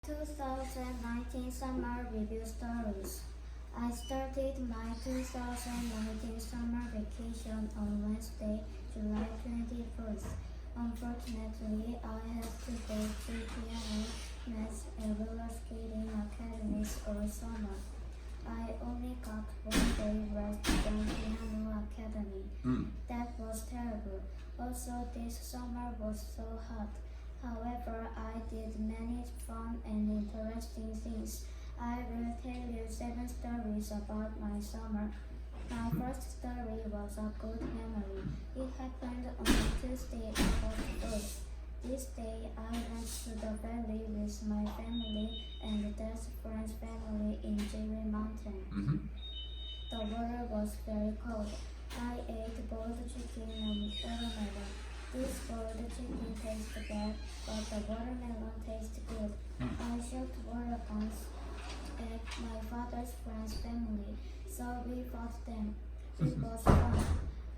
2019 Summer Review Stories. I started my 2019 summer vacation on Wednesday, July 21st. Unfortunately, I had to go to piano, math, and roller skating academies all summer. I only got 1 day rest from piano academy. That was terrible. Also, this summer was so hot. However, I did many fun and interesting things. I will tell you 7 stories about my summer. My first story was a good memory. It happened on Tuesday, August 1st. This day, I went to the valley with my family and Dad's friend's family in Jerry Mountain. The water was very cold. I ate boiled chicken and watermelon. This boiled chicken tastes bad, but the watermelon tastes good. I shot water guns at my father's friend's family, so we fought them. It was fun,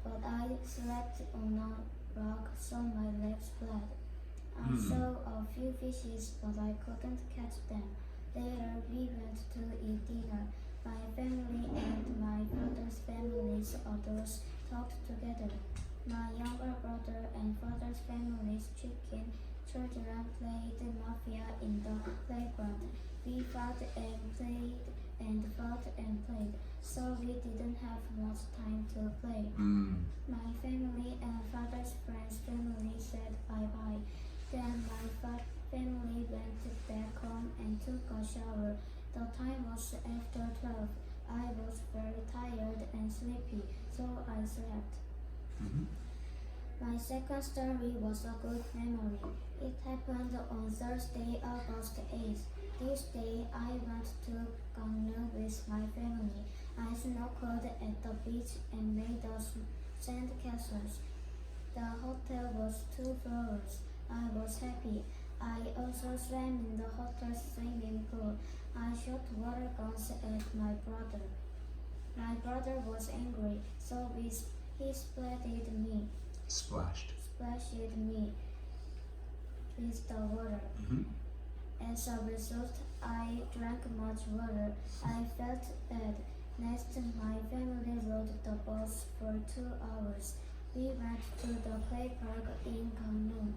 but I slept on a rock, so my legs bled. I saw a few fishes, but I couldn't catch them. Later, we went to eat dinner. My family and my father's family's adults talked together. My younger brother and father's family's children played Mafia in the playground. We fought and played and fought and played, so we didn't have much time to play. My family and father's friend's family said bye-bye. Then my family went back home and took a shower. The time was after 12. I was very tired and sleepy, so I slept. My second story was a good memory. It happened on Thursday, August 8th. This day, I went to Gangneung with my family. I snorkeled at the beach and made sand castles. The hotel was 2 floors. I was happy. I also swam in the hotel's swimming pool. I shot water guns at my brother. My brother was angry, so he splashed me with the water. As a result, I drank much water. I felt bad. Next, my family rode the bus for 2 hours. We went to the play park in Gangneung.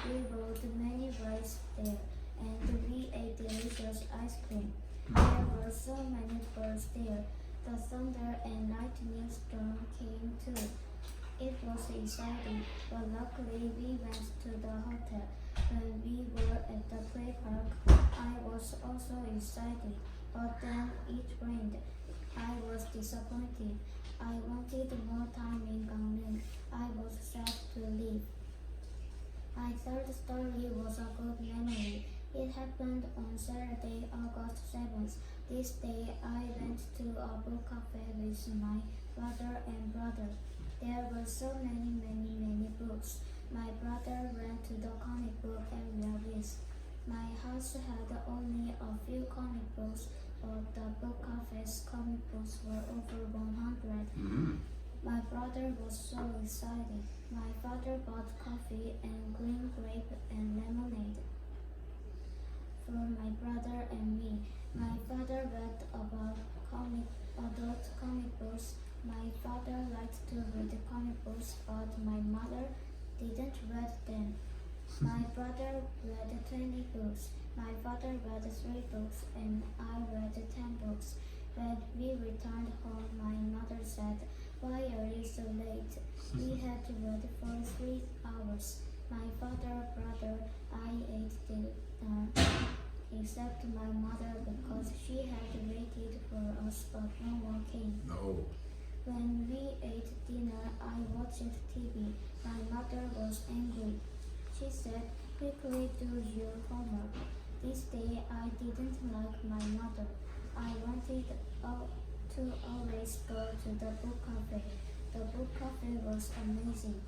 We rode many rides there, and we ate delicious ice cream. There were so many birds there. The thunder and lightning storm came too. It was exciting, but luckily we went to the hotel. When we were at the play park, I was also excited, but then it rained. I was disappointed. I wanted more time in Gangneung. I was sad to leave. My third story was a good memory. It happened on Saturday, August 7th. This day, I went to a book cafe with my father and brother. There were so many books. My brother ran to the comic book area with. My house had only a few comic books, but the book cafe's comic books were over 100. My brother was so excited. My father bought coffee and green grape and lemonade for my brother and me. My father read about adult comic books. My father liked to read comic books, but my mother didn't read them. My brother read 20 books. My father read 3 books, and I read 10 books. When we returned home, my mother said, "Why are you so late? We had to wait for 3 hours." My brother, I ate dinner, except my mother because she had waited for us, but no one came. When we ate dinner, I watched TV. My mother was angry. She said, "Quickly do your homework." This day, I didn't like my mother. I wanted to always go to the book cafe. The book cafe was amazing.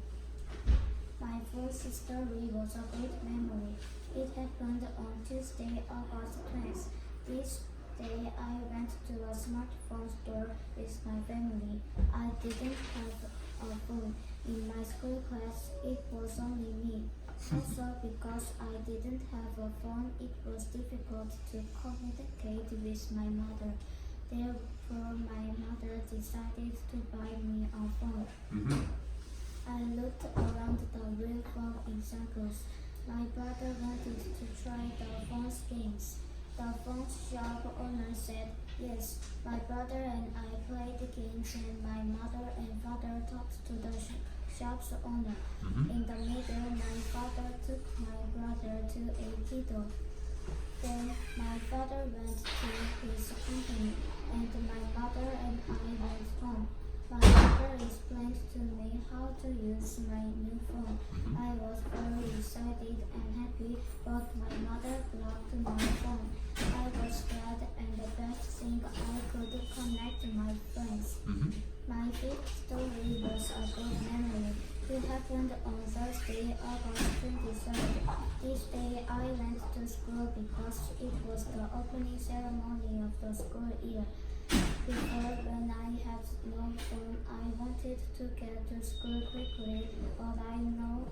My fourth story was a great memory. It happened on Tuesday, August 20th. This day, I went to a smartphone store with my family. I didn't have a phone. In my school class, it was only me. Also, because I didn't have a phone, it was difficult to communicate with my mother. Therefore, my mother decided to buy me a phone. Mm-hmm. I looked around the real phone in circles. My brother wanted to try the phone's games. The phone shop owner said yes. My brother and I played the games, and my mother and father talked to the shop's owner. Mm-hmm. In the middle, my father took my brother to a kiddo. Then my father went to his company, and my mother and I went home. My mother explained to me how to use my new phone. I was very excited and happy, but my mother blocked my phone. I was glad, and the best thing I could connect my friends. Mm-hmm. My fifth story was a good memory. It happened on Thursday, August 23rd. This day I went to school because it was the opening ceremony of the school year. Before, when I had no phone, I wanted to get to school quickly, but I now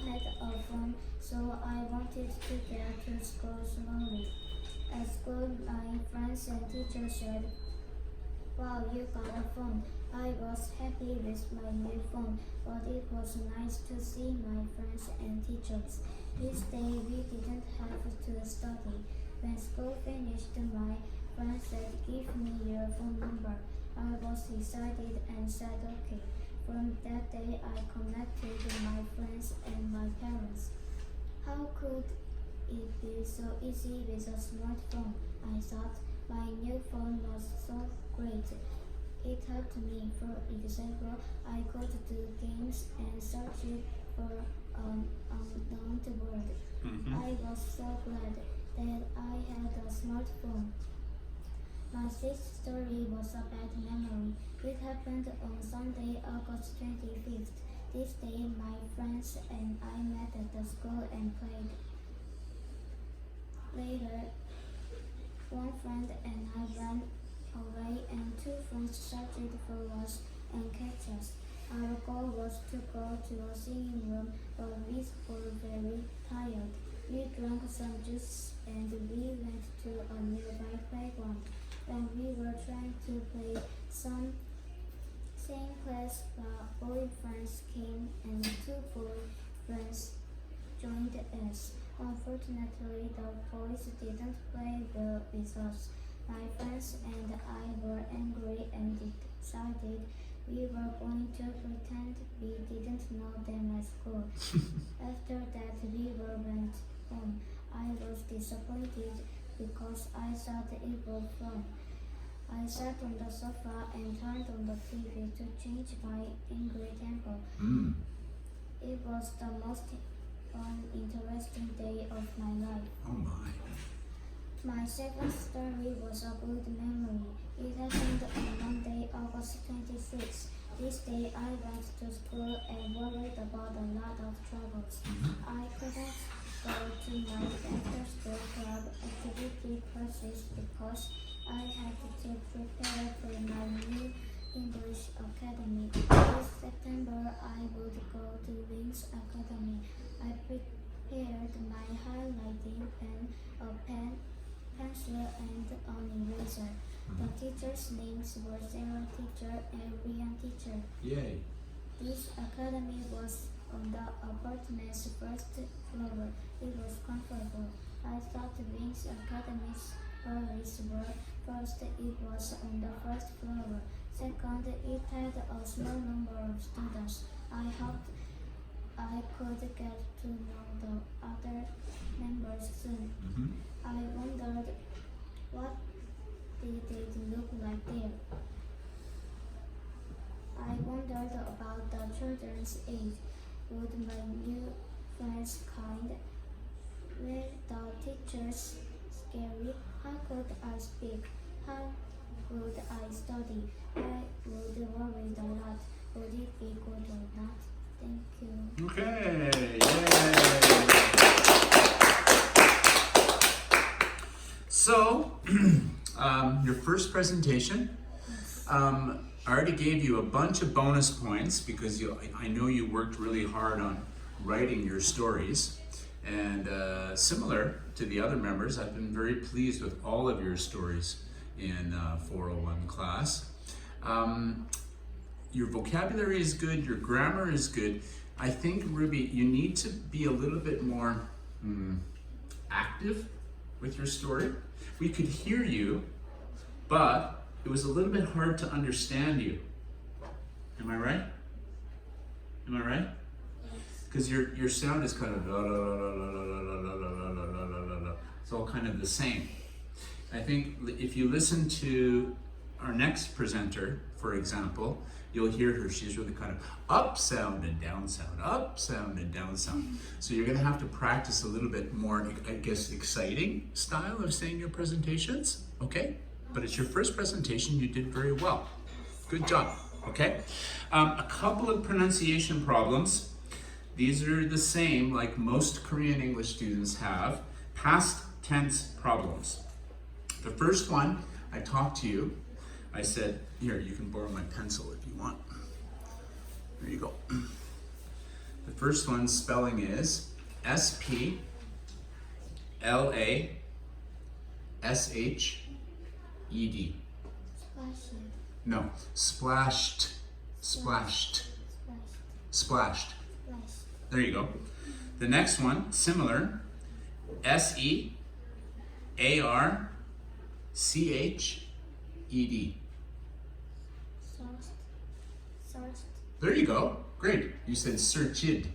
had a phone, so I wanted to get to school slowly. At school, my friends and teachers said, "Wow, you got a phone." I was happy with my new phone, but it was nice to see my friends and teachers. This day we didn't have to study. When school finished, my friend said, "Give me your phone number." I was excited and said okay. From that day I connected my friends and my parents. How could it be so easy with a smartphone? I thought. My new phone was so great. It helped me. For example, I could do games and search for unknown word. Mm-hmm. I was so glad that I had a smartphone. My sixth story was a bad memory. It happened on Sunday, August 25th. This day, my friends and I met at the school and played. Later, one friend and I ran away, and two friends searched for us and catch us. Our goal was to go to a singing room, but we were very tired. We drank some juice and we went to a nearby playground. When we were trying to play some same class, boy friends came and two boy friends joined us. Unfortunately, the boys didn't play well with us. My friends and I were angry and decided we were going to pretend we didn't know them at school. After that, we went home. I was disappointed because I thought it was fun. I sat on the sofa and turned on the TV to change my angry temper. Mm. It was the most fun, interesting day of my life. Oh my. My seventh story was a good memory. It happened on Monday, August 26th. This day I went to school and worried about a lot of troubles. I couldn't go to my after-school club activity classes because I had to prepare for my new English academy. This September I would go to Wings Academy. I prepared my highlighting pen, a pencil, and an eraser. The teachers' names were Sarah teacher and Rian teacher. Yay. This academy was on the apartment's first floor. It was comfortable. I thought Wings Academy's stories were first, it was on the first floor. Second, it had a small number of students. I hoped I could get to know the other members soon. Mm-hmm. I wondered what did it look like there. I wondered about the children's age. Would my new friends kind? Were the teachers scary? How could I speak? How would I study? I would worry a lot. Would it be good or not? Thank you. Okay. Yay. So, your first presentation. I already gave you a bunch of bonus points because I know you worked really hard on writing your stories. And similar to the other members, I've been very pleased with all of your stories in 401 class. Your vocabulary is good, your grammar is good. I think, Ruby, you need to be a little bit more active with your story. We could hear you, but it was a little bit hard to understand you. Am I right? Am I right? Because your sound is kind of la, la, la, la, la, la, la, la, la, la, la, la. It's all kind of the same. I think if you listen to our next presenter, for example, you'll hear her. She's really kind of up sound and down sound, up sound and down sound. So you're going to have to practice a little bit more, I guess, exciting style of saying your presentations, okay? But it's your first presentation. You did very well. Good job, okay? A couple of pronunciation problems. These are the same like most Korean English students have, past tense problems. The first one, I talked to you. I said, here, you can borrow my pencil if you want. There you go. The first one, spelling is S-P-L-A-S-H-E-D. No, splashed, splashed, splashed. There you go. The next one, similar, S-E-A-R-C-H-E-D. There you go. Great. You said searchid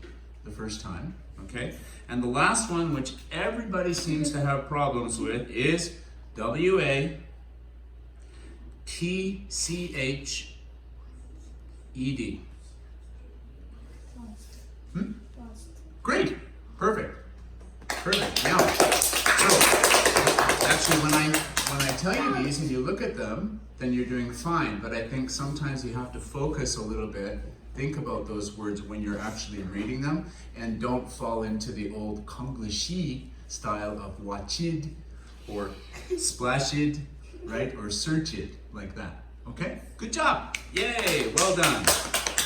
the first time. Okay. And the last one, which everybody seems to have problems with, is W-A-T-C-H-E-D. Great. Perfect. Perfect. Now, so actually, when I tell you these and you look at them, then you're doing fine. But I think sometimes you have to focus a little bit. Think about those words when you're actually reading them, and don't fall into the old Konglishi style of watchid or splashid, right? Or searchid, like that. Okay? Good job. Yay. Well done.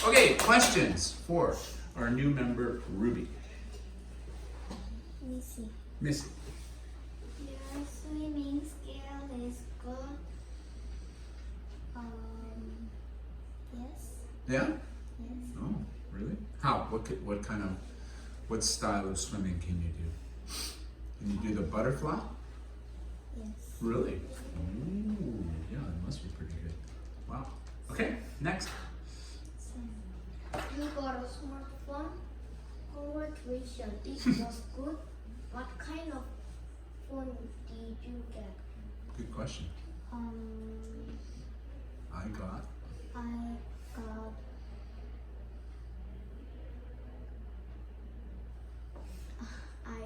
Okay, questions for our new member, Ruby. Missy. Missy. Your swimming skill is good. Yes. Yeah? Yes. Oh, really? How? What style of swimming can you do? Can you do the butterfly? Yes. Really? Ooh, yeah, it must be pretty good. Wow. Okay, next. You got a smartphone? Congratulations, it was good. What kind of phone did you get? Good question. I got. I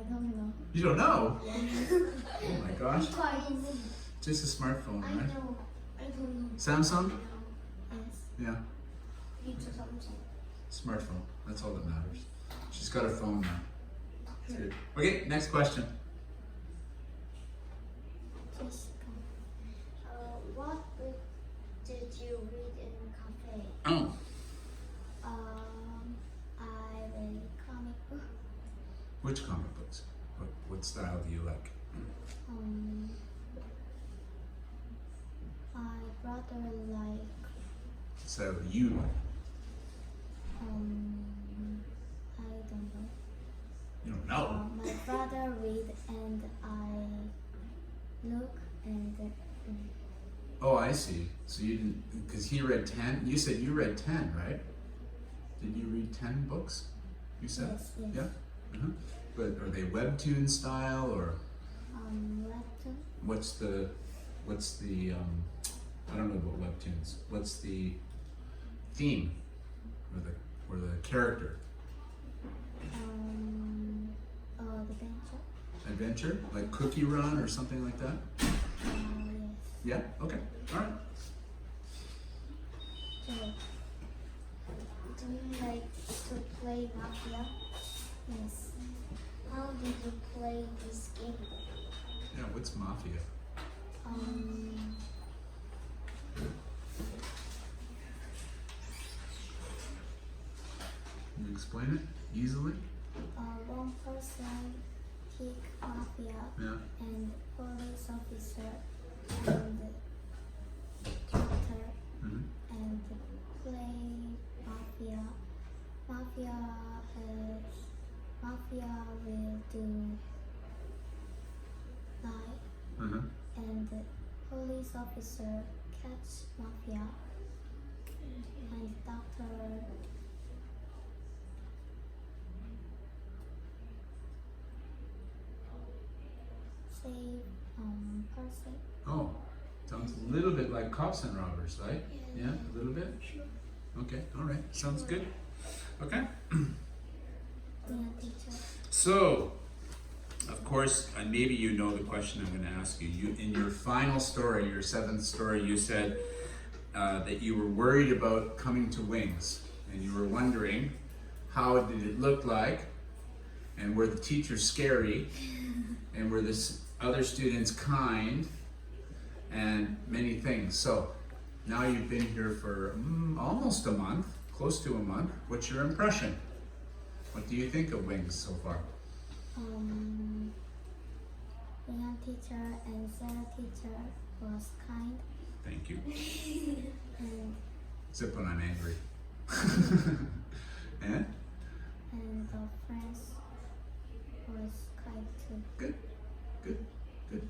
don't know. You don't know? Yes. Oh my gosh. Just a smartphone, I right? know. I don't know. Samsung? Yes. Yeah. It's a Samsung. Smartphone. That's all that matters. She's got her phone now. That's good. Okay, next question. Jessica. What book did you read in cafe? Oh. I read comic book. Which comic books? What style do you like? My brother like. So you like? I don't know. You don't know? My brother read and I look and. Oh, I see. So you didn't, because he read 10. You said you read 10, right? Did you read 10 books? You said? Yes, yes. Yeah? Uh-huh. But are they webtoon style or Webtoon. what's the I don't know about webtoons. What's the theme or the character? Adventure. Adventure? Like Cookie Run or something like that? Yes. Yeah? Okay. All right. So, do you like to play Mafia? Yes. How did you play this game? Yeah, what's Mafia? explain it easily? One person kick mafia Yeah. and police officer and doctor Mhm. and play mafia. Mafia will do lie Uh-huh. and police officer catch mafia and doctor save person. Oh, sounds a little bit like cops and robbers, right? Yeah, a little bit? Okay, all right. Sounds good. Okay. Yeah, teacher. So, of course, maybe you know the question I'm going to ask you. You, in your final story, your 7th story, you said that you were worried about coming to Wings, and you were wondering how did it look like, and were the teachers scary, and were the other students kind, and many things. So now you've been here for almost a month, close to a month. What's your impression? What do you think of Wings so far? Leon teacher and Sarah teacher was kind Thank you. and Except when I'm angry. And? and the friends was kind too. Good, good, good.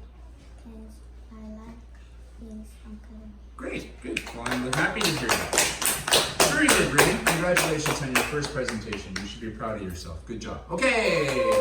And I like Wings Academy. Great, good. Well, I'm happy to hear that. Very good, Brittany. Congratulations on your first presentation. You should be proud of yourself. Good job. Okay.